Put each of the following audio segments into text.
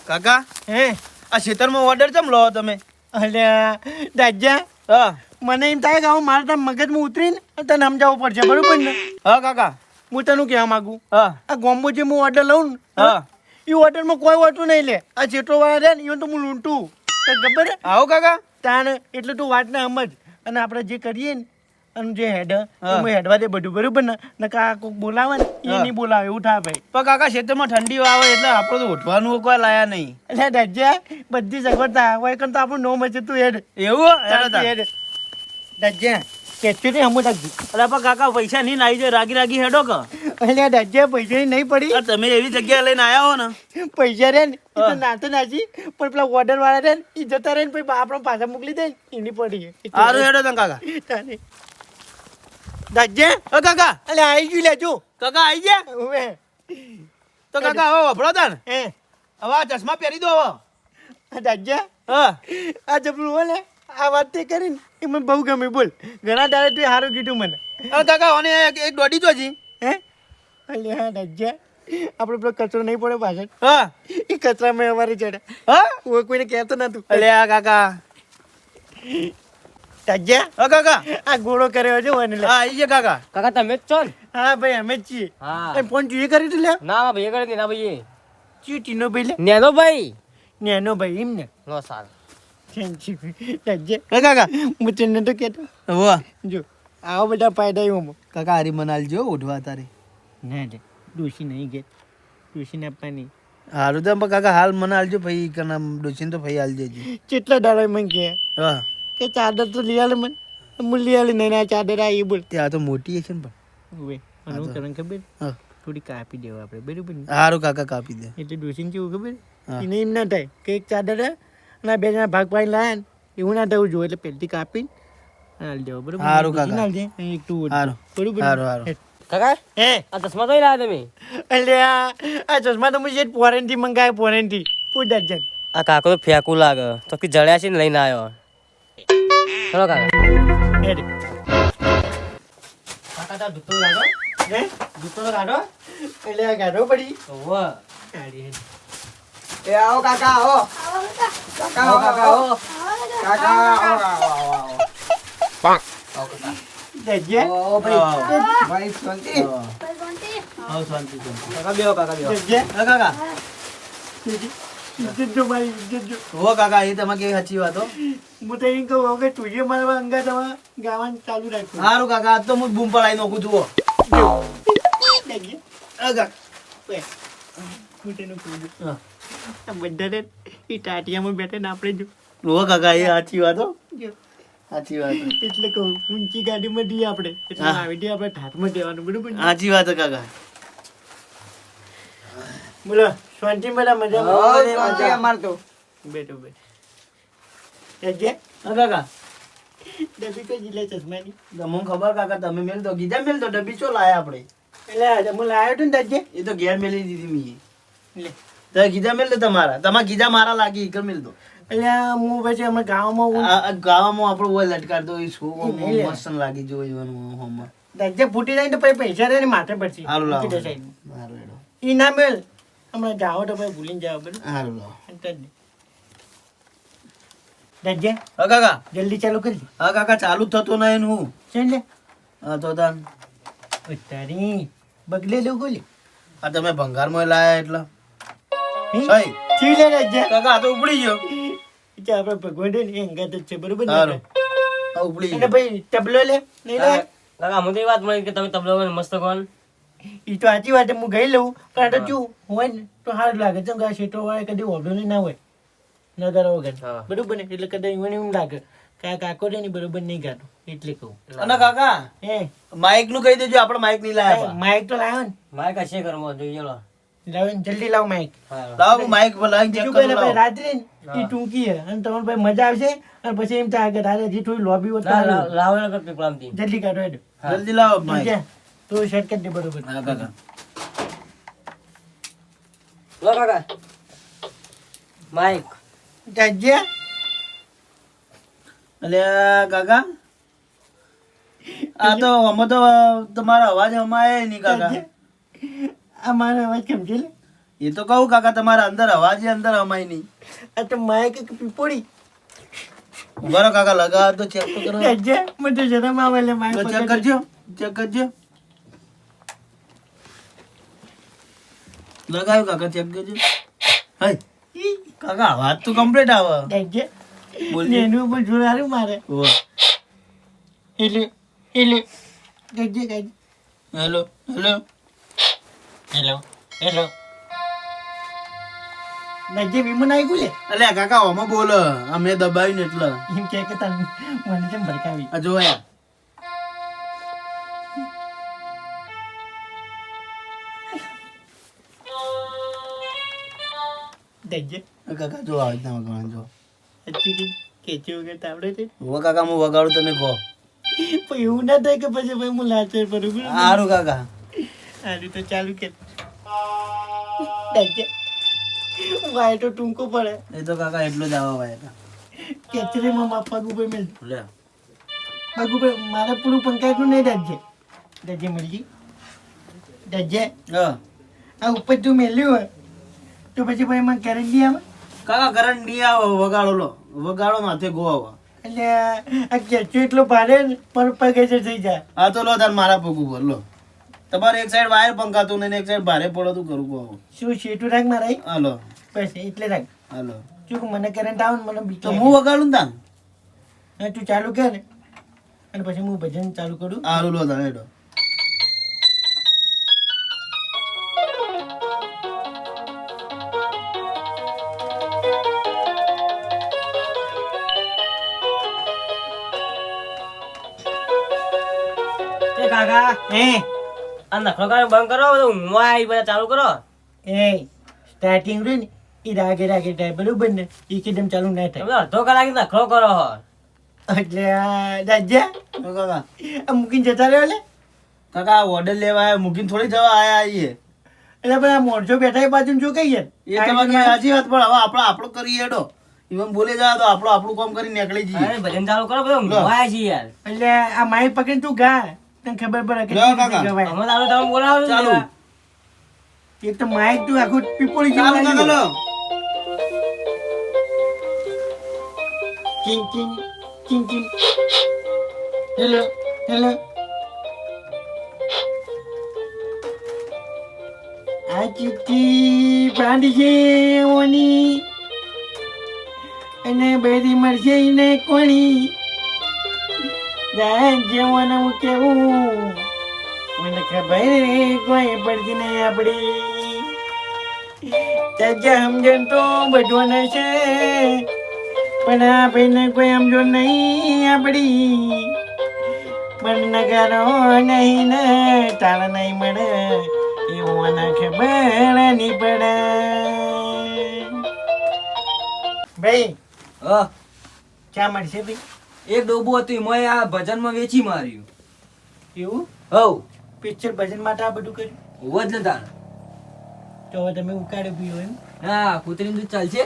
કાકા હે આ ખેતરમાં ઓર્ડર ચમ લો તમે? અલ્યા દાજ્યા હા મને એમ થાય કે હું મારા તાર મગજમાં ઉતરીને તને સમજાવવું પડશે બરોબર ને? હા કાકા હું તને કહેવા માંગુ હા આ ગોમ્બો જે હું ઓર્ડર લઉં ને હા એ ઓર્ડરમાં કોઈ હોતું નહીં લે આ જેટલો વાળા રહે ને એ તો હું લૂંટું તને ખબર હે? આવો કાકા તાને એટલે તું વાત ને સમજ અને આપણે જે કરીએ ને અને જે હેડ હા. હું હેડવા દે બધું બરોબર ને નકા કોઈક બોલાવે ને એ હા. નહીં બોલાવે એવું થાય ભાઈ. પણ કાકા ખેતરમાં ઠંડી આવે એટલે આપણે તો ઉઠવાનું કોઈ લાયા નહીં. એટલે દાજ્યા બધી સગવડતા હોય કન તો આપણું નોમ હશે તું હેડ એવું હેડો તું તાર. હેડ દાજ્યા કેચ્યું ને હમું રાખજો. અરે પણ કાકા પૈસા નહીં આવી જાય રાગી રાગી હેડો કે એટલે દાજ્યા પૈસાની નહીં પડી આ તમે એવી જગ્યાએ લઈને આયા હો ને પૈસા રે ને એ તો હા. નાતો નાચી પણ પેલા ઓર્ડર વાળા રે ને એ જતા રહે ને પછી આપણો પાછા મોકલી દે ને એની પડી સારું હેડો તને કાકા. તાને દાજ્યા ઓ કાકા એટલે આવી ગયું લેજો કાકા આવી ગયા હવે તો કાકા હવે વફડો તાન હે હવે આ ચશ્મા પહેરી દો હવે. દાજ્યા હા આ જબરું બોલે આ વાત તે કરીને એ મને બહુ ગમે બોલ ઘણા દાડે તું સારું કીધું મને અરે કાકા અને એક દોડી તો હજી. હે અલે હા દાજ્યા આપણે પેલો કચરો નહીં પડે પાછળ હા એ કચરામાં અમારે ચડે હા હું કોઈને કહેતો નતું અલે આ કાકા દાજ્યા હા કાકા આ ગોળો કર્યો છે મને લે હા આવી ગયા કાકા. કાકા તમે જ છો ને? હા ભાઈ અમે જ છીએ હા. એ ફોન જોઈએ કરી તું લે ના ભાઈ કરે નહીં ના ભાઈ ચીટીનો ભાઈ લે નેનો ભાઈ નેનો ભાઈ એમ ને નો સાર દાજ્યા હા કાકા હું તને તો કહેતો વાહ જો આવા બધા ફાયદા એવું કાકા હારી મનાલજો ઉઠવા તારે. ના રે ડોશી નહીં કે ડોશીને આપવાની હારું તો પણ કાકા હાલ મનાલજો ભાઈ કના ડોસીને તો ભાઈ હાલ દેજો. કેટલા દાડા મને કે હા કે ચાદર તો લઈ આલે મને હું લઈ આલે નહીં આ ચાદર આ એ બોલ ત્યાં તો મોટી છે ને પણ. હવે મને હું કરવાનું ખબર હા થોડી કાપી દેવા આપણે બરાબર ને હારું કાકા કાપી દે. એટલે ડોશીને કેવું ખબર હા. એને એમ ના થાય કે એક ચાદર હે અને આ બે જણા ભાગ પાડીને લાયા ને એવું ના થવું જોઈએ એટલે પહેલથી કાપીને હાલ દેવા બરોબર હારું ડોશીને કાકા. હાલ દે અહીં એક તું ઓઢ. હારું. બરોબર હારું, હારું. કાકા હે આ ચશ્મા તો લાયા તમે? એટલે આ ચશ્મા તો મુજે ફોરેનથી મંગાવ્યા ફોરેનથી પૂછ દર્જન આ કાકો તો ફેંકું લાગે તો કે જડ્યા છે ને લઈને આવ્યો. ચલો કાકા. હેડ કાકા તાર જૂતો લાગો હે જૂતો તો કાઢો. એટલે આ ગાડો પડી ઓહો. ગાડી હેડ એ આવો કાકા આવો કાકા આવો કાકા આવો કાકા આવો દર્જન આવો ભાઈ ભાઈ શાંતિ હા શાંતિ શાંતિ. કાકા બેહો કાકા બેહો. દર્જન હા કાકા ઇજ્જત જો મારી ઇજ્જત જો હો કાકા એ તમારે કેવી સાચી વાત હો. હું તો એમ કહું કે તુજે મારા અંગા તમારા ગાવાનું ચાલુ રાખજો હારું કાકા આજ તો હું બૂમ પડાવી નાખું જુઓ. દર્જન હા કાકા. હું તેનું કહું છું હા. આ બધા ને એ ટાટિયામાં બેઠે ને આપણે જો હો કાકા એ સાચી વાત હો. જો. સાચી વાત. એટલે કહું ઊંચી ગાડીમાં દઈએ આપણે એટલે હા. આવી દઈએ આપણે ઠાઠમાં દેવાનું બરોબર ને? સાચી વાત હે કાકા. બોલો શાંતિ બધા મજા આવો શાંતિ અમાર તો બેઠો બેઠ દર્જન હા કાકા. ડબ્બી કઈ જિલ્લા ચશ્માની તમને ખબર કાકા તમે મેલ દો ગીધા મેલ દો ડબ્બી ચો લાયા આપણે. એટલે આજે હું લાવ્યો હતો ને દર્જન એ તો ઘેર મેલી દીધી મી. લે તો ગીધા મેલ દો તમારા ગીધા મારા લાગી ઈકર મેલ દો. એટલે હું પછી અમે ગામમાં આ ગાવામાં આપણો હોય લટકાર દો એ શું નહીં લે. મસ્ત લાગી જો એવાનું હોમમાં. દર્જન ફૂટી જાય ને તો પછી પૈસા રહે ને માથે પડશે હારું લાવો. મૂકી દે સાઈડમાં. હારું હેડો. ઈ ના મેલ હમણાં જાઓ તો પછી ભૂલીને જાઓ બરોબર હારું લાવો. દર્જન હા કાકા. જલ્દી ચાલુ કરી દે હા કાકા ચાલુ જ થતો નહીં ને હું. ચાલ લે હા તો તાન. તારી બગલે લેવું ગોલી આ તમે ભંગારમાં લાયા એટલે હે? સહી. ચી લે દર્જન કાકા આ તો ઉપડી ગયો. કે આપણે ભગવાન છે ને એ અંગાત જ છે બરોબર ને હારું. આ ઉપડી અને ગયો. ભાઈ તબલો લે નહીં લે કાકા મને તો એ વાત મળી કે તમે તબલો વગાડો મસ્ત કોણ. ઈ તો સાચી વાત છે, હું ગઈ લઉં પણ આ તો શું હોય ને તો સારું લાગે ચમ કે આ શેઠો વાળા કદી ઓઢો ના હોય નગર વગર હા. બરોબર ને એટલે કદાચ મને એવું લાગે કે આ કાકો છે ને બરોબર નહીં ગાતો એટલે કહું અને કાકા હે માઇક નું કહી દેજો આપણે માઇક નહીં લાયા પા. માઇક તો લાવો ને મારે કશે ઘરમાં જોઈએ લો. લાવો ને જલ્દી લાવો માઇક હા. લાવો હું માઇક પર લાવીને check બીજું કરું કઈ લાવો. રાત્રે ને ઈ ટૂંકી છે અને તમારે ભાઈ મજા આવશે અને પછી એમ થાય કે તારે હજી થોડી લોબી હોત તો સારું. લાવો ને પીપળામથી. જલ્દી કાઢો હેડો જલ્દી લાવો માઇક. જા, તો સેટ કરી દે બરોબર હા કાકા. લો કાકા માઈક. જાજે અલ્યા કાકા આ તો આમાં તો તમારો અવાજ અમાય નહીં કાકા. આ મારો અવાજ કેમ છે લે? એ તો કહું કાકા તમારા અંદર અવાજ અંદર અમાય નહીં. આ તો માય કે પીપોડી ઉભા રહો કાકા, લગાવો તો ચેક તો કરો. દાજ્યા મને તો શરમ આવે એટલે માય તો ચેક કરજો, ચેક કરજો. લગાવ્યું કાકા, ચેક કરજો. હાય કાકા અવાજ તો કમ્પ્લીટ આવે. દાજ્યા બોલજો. એનું ઉપર જોર હારું મારે ઓહ. એટલે દાજ્યા કાઢ હેલો હેલો. હેલો હેલો દાજ્યા વિમન આવી ગયું લે અલ્યા કાકા ઓમાં બોલ, અમે દબાવ્યું ને એટલે. એમ કે તને મને કેમ ભડકાવી આ જોયા. દાજ્યા કાકા જો આવે તમે કોણ જો. હજી કેચી વગર તાવડે છે ઓ કાકા હું વગાડું તમે કહો. પણ એવું ના થાય કે પછી ભાઈ હું લાચર બરોબર સારું કાકા. આનું તો ચાલુ કે વાય તો ટૂંકો પડે એ તો કાકા એટલો જ આવા ભાઈ. કેચરીમાં પગ ઉપર મેળ લે પગ ઉપર મારે પૂરું પંચાયતનું નહીં દાજે દાજે મળજી દાજે હા આ ઉપર તું મેલ્યું હોય તો પછી ભાઈ મને કરંટ નહીં આવે કાકા કરંટ નહીં આવે, વગાડો લો, વગાડો માથે ગો આવે. એટલે આ કેચું એટલો ભારે ને મારો પગ હજર થઈ જાય આ તો લો તાર મારા પગ ઉપર લો. તમારે એક સાઈડ વાયર પંખાતું નહીં ને એક સાઈડ ભારે પડો તું કરું કહો. શું શેઠું રાખ મારા હાલો બસ એટલે રાખ હાલો. શું મને કરંટ આવે ને મને બીક તો લાગે. હું વગાડું ને તાન. હા તું ચાલુ કર ને અને પછી હું ભજન ચાલુ કરું હારું લો તાન હેડો. એ કાકા હે આ નખરો કાઢો બંધ કરો, બધું ઊંઘવા આવી બધા ચાલુ કરો. એ સ્ટાર્ટિંગ રહ્યું ને એ રાગે રાગે થાય બરોબર ને એકદમ ચાલુ ના થાય તમે અડધો કલાક નખરો કરો હો. એટલે આ દાજ્યા તો કાકા આ મૂકીને જતા રહ્યો લે કાકા ઓર્ડર લેવા આવ્યા, મૂકીને થોડી જવા આયા આઈએ. એટલે બધા મોરચો બેઠા એ બાજુ શું કહીએ એ તમારી સાચી વાત, પણ હવે આપણે આપણું કરીએ હેડો. ઈવન બોલે જા તો આપણું કામ કરી નીકળી જઈએ. અરે ભજન ચાલુ કરો, બધું ઊંઘવા આવ્યા છીએ યાર. એટલે આ માઈ પકડીને તું ગા તને ખબર પડે કે લો કેવી રીતે કાકા. ગવાય. અમે તારું તમે બોલાવો છો ચાલુ. એક તો માઈક તું આખું પીપોળી ચાલુ જેવું કાકા લો. ચીન ચીન ચીન ચીન હેલો હેલો આ ચિઠ્ઠી બાંધી છે ઓની અને બધી મળશે ને કોણી જેવાનું હું કેવું મને ખબર કોઈ પડતી નહીં આપણી ત્યાં સમજણ તો બધું છે પણ આ ભાઈને કોઈ સમજો નહીં આપણી પણ નગારો નહીં ને તાળ નહીં મળે એવું ના ખબર નહીં પડે ભાઈ હા, ક્યાં મળશે ભાઈ એક ડોબું હતું એમાં આ ભજનમાં વેચી માર્યું. એવું હવ પિક્ચર ભજન માટે આ બધું કર્યું હોવ જ ને તાણ. તો હવે તમે ઉકાળ્યો પીવો એમ હા, કૂતરીનું દૂધ ચાલશે.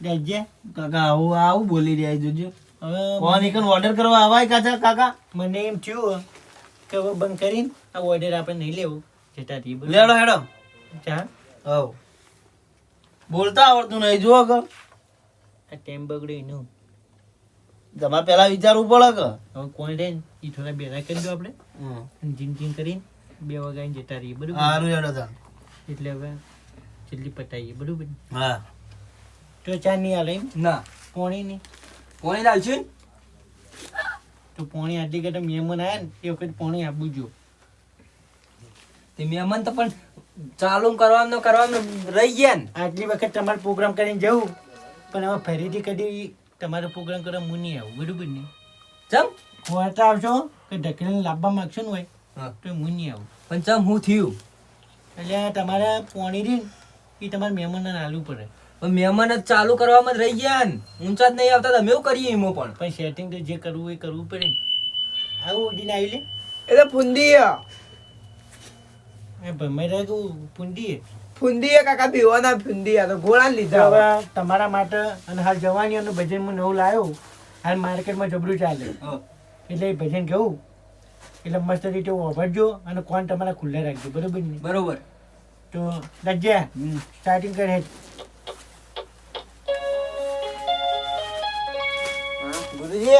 રાજ્ય કાકા આવું બોલી રહ્યા જોજો. હવે કોણ એકન ઓર્ડર કરવા આવાય કાચા કાકા. મને એમ થયું કે હવે બંધ કરીને આ ઓર્ડર આપણે નહીં લેવું જતા રહીએ બરોબર? લેડો હેડો. ચા હવ બોલતા આવડતું નહીં જુઓ કે આ ટાઈમ બગડ્યો એનું તમારે પેલા વિચારવું પડે કે. હવે કોણ રહે ને એ થોડા બેરા કરી દો આપણે અને જીન જીન કરીને 2 વાગ્યા જતા રહીએ બરોબર સારું હેડો તાન. એટલે હવે જલ્દી પતાવીએ બરોબર હા તો ચા નહીં હાલે એમ ના, પોણી નહીં કોણી લાવશું ને? તો પોણી આટલી કરતા મહેમાન આવ્યા ને એ વખત પોણી આપવું જો તે મહેમાન તો પણ ચાલુ કરવાનું રહી ગયા ને. આટલી વખત તમારે પ્રોગ્રામ કરીને જવું પણ હવે ફરીથી કદી તમારો પ્રોગ્રામ કરવા હું નહીં આવું બરોબર ને ચમ ખોવાતા આવશો કે ઢકલીને લાવવા માંગશો ને હોય હા. તો હું નહીં આવું પણ ચમ હું થયું? એટલે તમારે પોણી રહી ને એ તમારે મહેમાનને આલવું પડે પણ મહેમાન જ ચાલુ કરવામાં જ રહી ગયા ને. ઊંચા જ નહીં આવતા તો અમે એવું કરીએ એમાં પણ. પણ સેટિંગ તો જે કરવું હોય એ કરવું પડે ને આવું ઉડીને આવી લે એ તો ફુંદી એ ભમાઈ રહ્યા કે પૂંડી ફુંદી કાકા પીવાના ફુંદી તો ગોળા લીધા હવે તમારા માટે અને હાલ જવાનીઓનું ભજન હું નવું લાવ્યો હાલ માર્કેટમાં જબરું ચાલે હા. એટલે એ ભજન કહું એટલે મસ્ત રીતે વાપરજો અને કોણ તમારા ખુલ્લા રાખજો બરોબર ને બરોબર. તો તો લજ્જા સ્ટાર્ટિંગ કરે ગુરુજી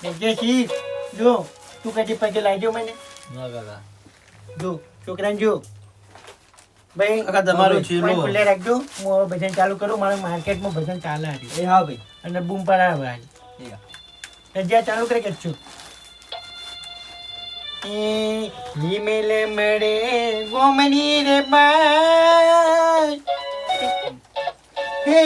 લજ્જા શીખ જો તું કદી પગે લાગ્યો મને ના કાકા જો છોકરાને જો ભાઈ કાકા તમારું છે લો. ફોન ખુલ્લે રાખજો હું હવે ભજન ચાલુ કરું મારે માર્કેટમાં ભજન ચાલે આજે એ હા ભાઈ અને બૂમ પડાવે આજે એ હા. લજ્જા ચાલુ કરે કે છું હિમેલ મળે ગોમની રે બાઈ હે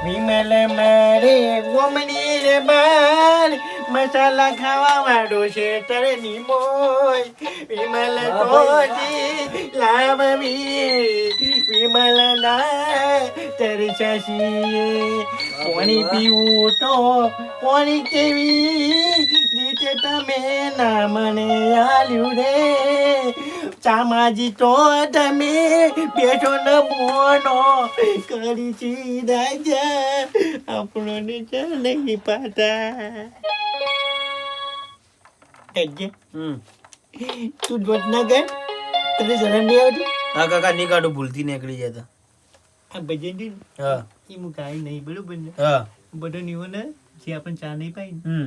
વિમલ મળે ગોમની રે બાઈ મસાલા ખાવા વાળો છે તરની મોય વિમલ તોજી લાવવી વિમલ ના તરસાસી પાણી પીવું તો પાણી કેવી રીતે તમે ના મને આલ્યું રે ચામાજી તો તમે બેઠો ન મોનો કરી છી રાજા આપણો ને ચાલે પાતા તું જોત ના ગઈ તને શરમ નહીં આવતી હા કાકા નહીં કાઢું, ભૂલથી નીકળી જતા. આ ભજન છે ને હા એ હું કાંઈ નહીં બરોબર ને હા બધો નિવો ને જે આપણને ચા નહીં પાઈ ને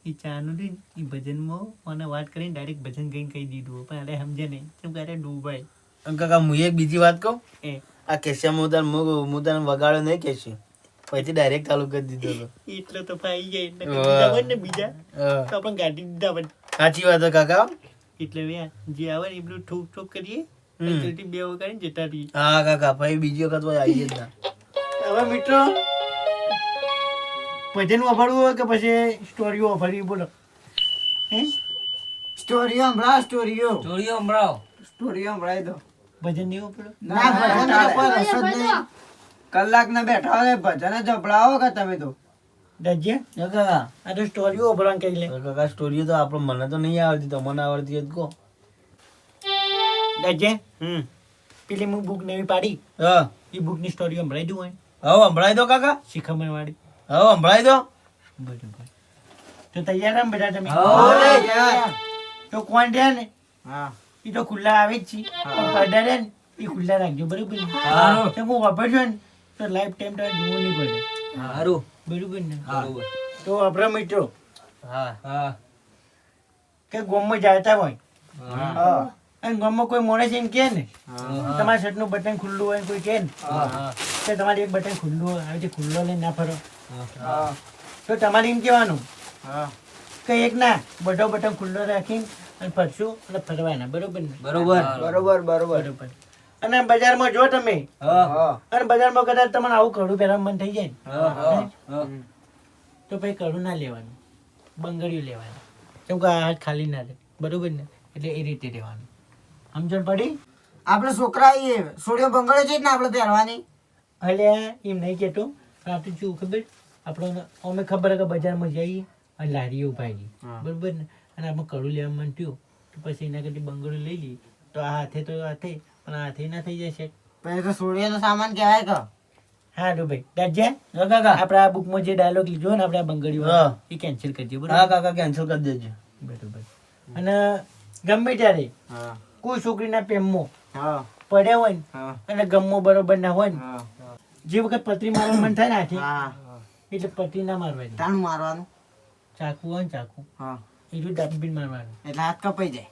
એ ચાનું છે ને એ ભજનમાં મને વાત કરીને ડાયરેક્ટ ભજન કઈને કહી દીધું પણ અરે સમજે નહીં કેમ કે અરે ડૂબાય અને કાકા હું એક બીજી વાત કહું, એ આ કેશિયા હું તને વગાડ્યો નહીં કેશી, પછી ડાયરેક્ટ ચાલુ કરી દીધો હતો. એટલો તો પાઈ જાય એટલે વાહ. બીજા હોય ને બીજા હા. તો આપણે ગાડી દીધા પણ સાચી વાત છે કાકા. એટલે વ્યા જે આવે ને એ બધું ઠોક ઠોક કરીએ હમ. જલ્દી બે વગાડીને જતા રહીએ. હા કાકા, પછી બીજી વખત કોઈ આવીએ જ ના. હવે મિત્રો ભજન વાપરવું હોય કે પછી સ્ટોરીઓ વાપરવી બોલો હે સ્ટોરીઓ હમણાં સ્ટોરીઓ ચોરીઓ હમણાં સ્ટોરીઓ હમણાં દો ભજન નહીં વાપરો ના ભજન કોઈ રસ જ નહીં. કલાક ના બેઠા હોય ભજન જ જબડાવો કે તમે તો દાજ્યા હા કાકા. આ તો સ્ટોરીઓ વાપરવાનું કહી લે કાકા સ્ટોરીઓ તો આપણે મને તો નહીં આવડતી, તમને આવડતી હોય તો કહો. દાજ્યા પેલી હું બુક નવી પાડી હા એ બુકની સ્ટોરી સંભળાઈ દઉં હોય હવે સંભળાઈ દો કાકા, શિખામણ વાળી હવે સંભળાઈ દો. બરોબર તો તૈયાર આમ બધા તમે હા. તો કોણ રહ્યા ને હા એ તો ખુલ્લા આવે જ છે પણ પડદા રહ્યા ને એ ખુલ્લા રાખજો બરોબર ને તો હું વાપરજો ને તો લાઈફ ટાઈમ તો જોવું નહીં પડે સારું બરોબર ને બરોબર તો આપણા મિત્રો હા હા કે ગામમાં જાતા હોય હા અને ગામમાં કોઈ માણસ એમ કહે ને તમારા શર્ટનું બટન ખુલ્લું હોય ને કોઈ કહે ને હા કે તમારે એક બટન ખુલ્લું હોય આવી રીતે ખુલ્લો લઈને ના ફરો હા તો તમારે એમ કહેવાનું હા કે એક ના બધો બટન ખુલ્લો રાખીને અને ફરશું અને ફરવાના બરોબર ને બરોબર બરોબર બરોબર બરોબર અને બજારમાં જો તમે હા હા અને બજારમાં કદાચ તમને આવું કડું પહેરવાનું મન થઈ જાય ને હા હા તો પછી કડું ના લેવાનું બંગડીયું લેવાનું કેમ કે આ હાથ ખાલી ના રહે બરોબર ને એટલે એ રીતે રહેવાનું સમજણ પડી આપણે છોકરા એ સોડિયો બંગડે છે જ ને આપણે પહેરવાની અલ્યા એમ નહીં કહેતો પણ આપણે શું ખબર આપણને અમે ખબર કે બજારમાં જઈએ અને લારીઓ ઉભાઈ બરોબર ને અને આપણે કડું લેવા મન થયું તો પછી એના કરતી બંગડું લઈ લઈએ તો આ હાથે તો હાથે પણ આ હાથે ના થઈ જશે પછી તો સોડિયાનો સામાન કહેવાય કે હા રો ભાઈ દાજ્યા હા કાકા. આપણે આ બુકમાં જે ડાયલોગ લીધો ને આપણે આ બંગડીઓ હા. એ કેન્સલ કરજો હા બરોબર કાકા, કેન્સલ કરી દેજો. બરોબર અને ગમે ત્યારે હા કોઈ છોકરીના પ્રેમમાં હા પડ્યા હોય ને હા અને ગમો બરોબર ના હોય ને હા જે વખત પતરી મારવાનું મન થાય ને હાથે હા એટલે પતરી ના મારવાની તાણું મારવાનું ચાકુ હોય ને ચાકુ હા એટલું દાબીને મારવાનું એટલે હાથ કપાઈ જાય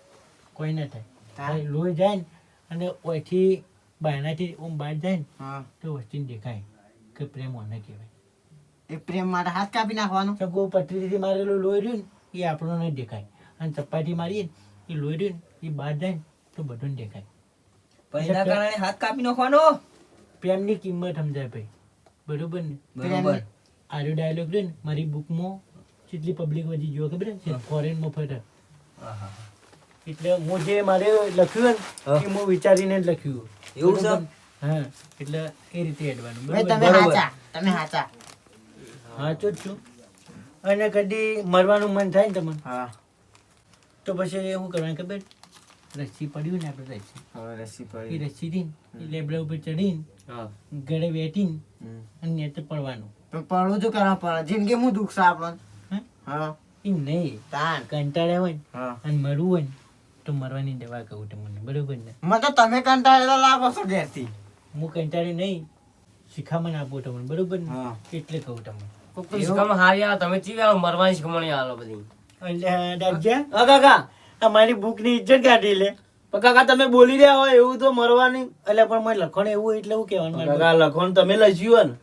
કોઈ ના થાય હા. ખાલી લોહી જાય ને અને ઓયથી બાયનાથી ઓમ બહાર જાય ને હા તો વસ્તીને દેખાય કે પ્રેમ ઓને કહેવાય એ પ્રેમ માટે હાથ કાપી નાખવાનું તો કોઈ પતરીથી મારેલું લોહી રહ્યું ને એ આપણો નહીં દેખાય અને ચપ્પાથી મારીએ ને એ લોહી રહ્યું ને એ બહાર જાય ને તો બધું દેખાય પણ એના કારણે હાથ કાપી નાખવાનો પ્રેમની કિંમત સમજાય ભાઈ બરોબર ને બરોબર આરો ડાયલોગ રહ્યો ને મારી બુકમાં કેટલી પબ્લિક વધી ગયો ખબર છે ફોરેનમાં ફરે એટલે હું જે મારે લખ્યું ને એ હું વિચારીને જ લખ્યું એવું છે? બરોબર? હા એટલે એ રીતે એડવાનું ભાઈ તમે બરોબર હાચા તમે હાચા સાચો જ છું અને કદી મરવાનું મન થાય ને તમને હા તો પછી શું કરવાનું ખબર રસ્સી પડ્યું ને આપણે રસ્સી હવે રસી એ પડી રસ્સીથી એ લેબડા ઉપર ચડીને ગળે વેટીને અને નેચે પડવાનું પણ પડવું તો કરવા પડે જિંદગી હું દુઃખ છે આપણને હે? હા એ નહીં તાણ કંટાળ્યા હોય ને હા અને મરવું હોય ને તો મરવાની દવા કહું તમને બરોબર ને મને તો તમે કંટાળેલા લાગો છો ઘેરથી. હું કંટાળી નહીં શિખામણ આપું તમને બરોબર ને હા. એટલે કહું તમને કોક તો શીખવામાં હારી આવે તમે ચીવી આવો મરવાની શીખમણી આલો બધી એટલે દાદા હા કાકા અમારી બુકની ઇજ્જત કાઢી લે પણ કાકા તમે બોલી રહ્યા હોય એવું તો મરવાની એટલે પણ મને લખણ એવું એટલે એવું કહેવાનું મારે. કાકા લખોન તમે લખ્યું ને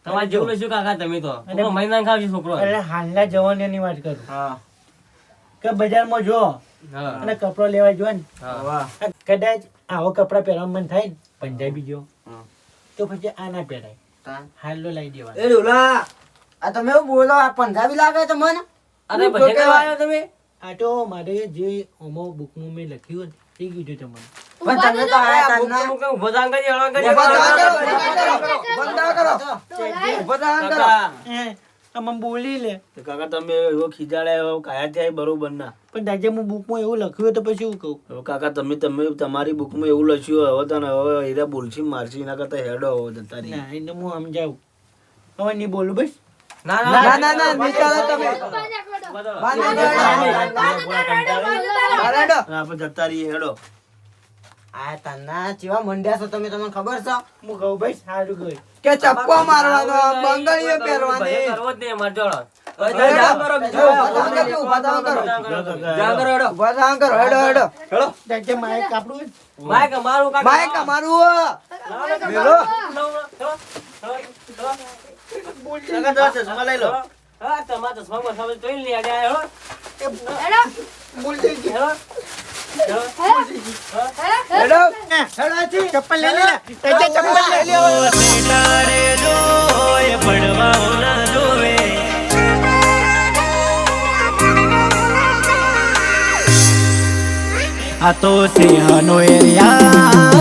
તમારે જેવું લઈશું કાકા તમે તો અને- કોકનો મહિના ખાવશે છોકરો એટલે હાલના જવાનીની વાત કરું હા. કે બજારમાં જો હા અને કપડો લેવા જો ને હા વાહ. કદાચ આવો કપડા પહેરવાનું મન થાય ને પંજાબી જો હા. તો પછી આ ના પહેરાય તાન. હાલો લાવી દેવા એ ડોલા, આ તમે એવું બોલો આ પંજાબી લાગે તો મને અરે બધે કરવા આવ્યો તમે આ તો મારે જે ઓમો બુકમાં મેં લખ્યું ને એ કીધું તમને પણ તમે તો આયા તા ના. મુકે ઉભો થાન કરી હળવા કરી ઊભા થા કરો, ઊભા કરો. ઊભા થા કરો. કાકા આમાં બોલી લે તો કાકા તમે એવો ખીજાડ્યા એવો કાયા ત્યાં બરોબર ના પણ દાજે હું બુકમાં એવું લખ્યું તો પછી હું કહું હવે કાકા તમે તમારી બુકમાં એવું લખ્યું હવે તને હવે એરા બોલશી મારશી એના કરતા હેડો હવે જતા રહી ના એને હું સમજાવું હવે નહીં બોલું બસ ના ના ના ના નિકાળો તમે. બદલો. હારેડો. આપણે જતા રહીએ હેડો આ તના ચેવા મંડ્યા છો તમે, તમને ખબર છે હું કહું ભાઈ સારું કહ્યું કે ચપ્પો મારવાનો, બંગડીઓ પહેરવાની. કરવો જ નહીં અમારે જોડો હેડો. ઊભા થા કરો. જા કરો હેડો ઊભા થા કરો. હેડો હેડો. હેડો. દાજે મારે કાપડું માઈક મારું કાકા માઈક અમારું. મેલો. કાકા તો ચશ્મા લઈ લો હા તમારા ચશ્મા માં જોઈ લે હેડો બોલ હેડો. ચપ્પલ લઈ લે દાજે ચપ્પલ લઈ લે આ તો સિંહનો એરિયા